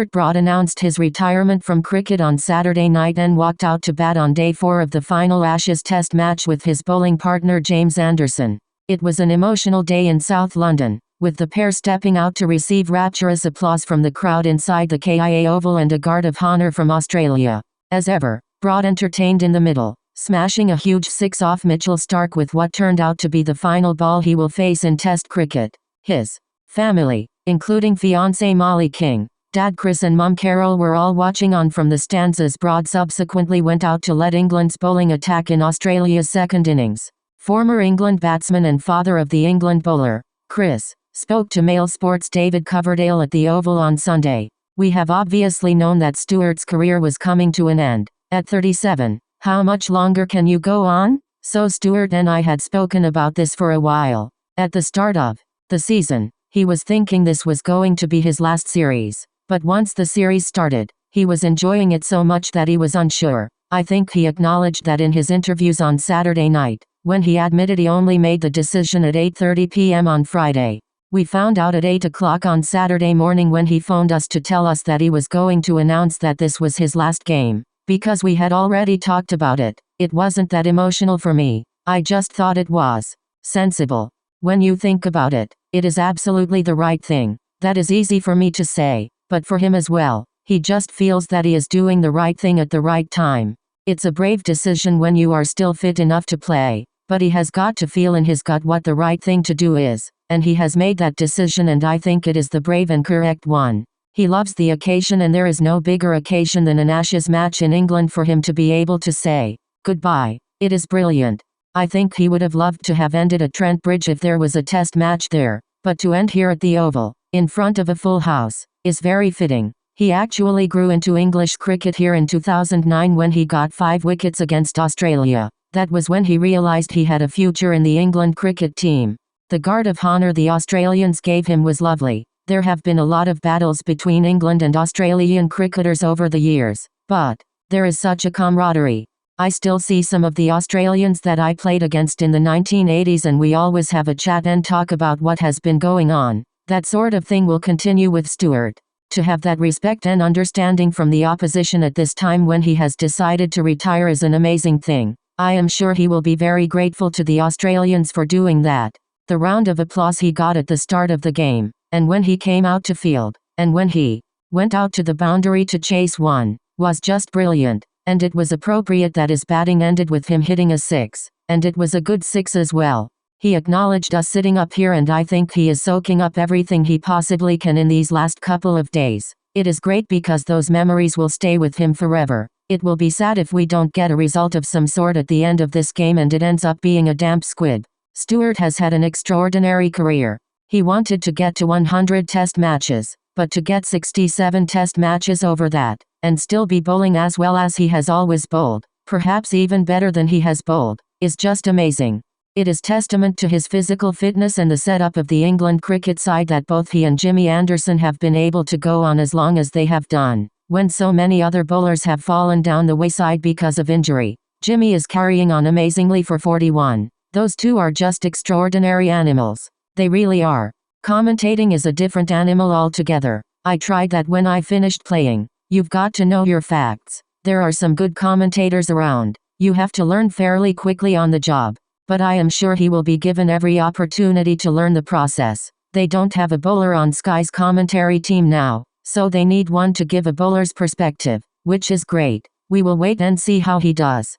Stuart Broad announced his retirement from cricket on Saturday night and walked out to bat on day 4 of the final Ashes Test match with his bowling partner James Anderson. It was an emotional day in South London, with the pair stepping out to receive rapturous applause from the crowd inside the KIA Oval and a guard of honour from Australia. As ever, Broad entertained in the middle, smashing a huge 6 off Mitchell Starc with what turned out to be the final ball he will face in Test cricket. His family, including fiancée Molly King, Dad Chris and Mum Carol, were all watching on from the stands as Broad subsequently went out to lead England's bowling attack in Australia's second innings. Former England batsman and father of the England bowler, Chris, spoke to Mail Sports' David Coverdale at the Oval on Sunday. "We have obviously known that Stuart's career was coming to an end. At 37, how much longer can you go on? So Stuart and I had spoken about this for a while. At the start of the season, he was thinking this was going to be his last series. But once the series started, he was enjoying it so much that he was unsure. I think he acknowledged that in his interviews on Saturday night, when he admitted he only made the decision at 8:30 p.m. on Friday. We found out at 8 o'clock on Saturday morning when he phoned us to tell us that he was going to announce that this was his last game. Because we had already talked about it, it wasn't that emotional for me. I just thought it was sensible. When you think about it, it is absolutely the right thing. That is easy for me to say, but for him as well. He just feels that he is doing the right thing at the right time. It's a brave decision when you are still fit enough to play, but he has got to feel in his gut what the right thing to do is, and he has made that decision, and I think it is the brave and correct one. He loves the occasion, and there is no bigger occasion than an Ashes match in England for him to be able to say goodbye. It is brilliant. I think he would have loved to have ended at Trent Bridge if there was a Test match there, but to end here at the Oval, in front of a full house, is very fitting. He actually grew into English cricket here in 2009 when he got 5 wickets against Australia. That was when he realised he had a future in the England cricket team. The guard of honour the Australians gave him was lovely. There have been a lot of battles between England and Australian cricketers over the years, but there is such a camaraderie. I still see some of the Australians that I played against in the 1980s, and we always have a chat and talk about what has been going on. That sort of thing will continue with Stuart. To have that respect and understanding from the opposition at this time when he has decided to retire is an amazing thing. I am sure he will be very grateful to the Australians for doing that. The round of applause he got at the start of the game, and when he came out to field, and when he went out to the boundary to chase one, was just brilliant. And it was appropriate that his batting ended with him hitting a 6, and it was a good 6 as well. He acknowledged us sitting up here, and I think he is soaking up everything he possibly can in these last couple of days. It is great because those memories will stay with him forever. It will be sad if we don't get a result of some sort at the end of this game and it ends up being a damp squib. Stuart has had an extraordinary career. He wanted to get to 100 Test matches, but to get 67 Test matches over that, and still be bowling as well as he has always bowled, perhaps even better than he has bowled, is just amazing. It is testament to his physical fitness and the setup of the England cricket side that both he and Jimmy Anderson have been able to go on as long as they have done, when so many other bowlers have fallen down the wayside because of injury. Jimmy is carrying on amazingly for 41. Those two are just extraordinary animals. They really are. Commentating is a different animal altogether. I tried that when I finished playing. You've got to know your facts. There are some good commentators around. You have to learn fairly quickly on the job. But I am sure he will be given every opportunity to learn the process. They don't have a bowler on Sky's commentary team now, so they need one to give a bowler's perspective, which is great. We will wait and see how he does.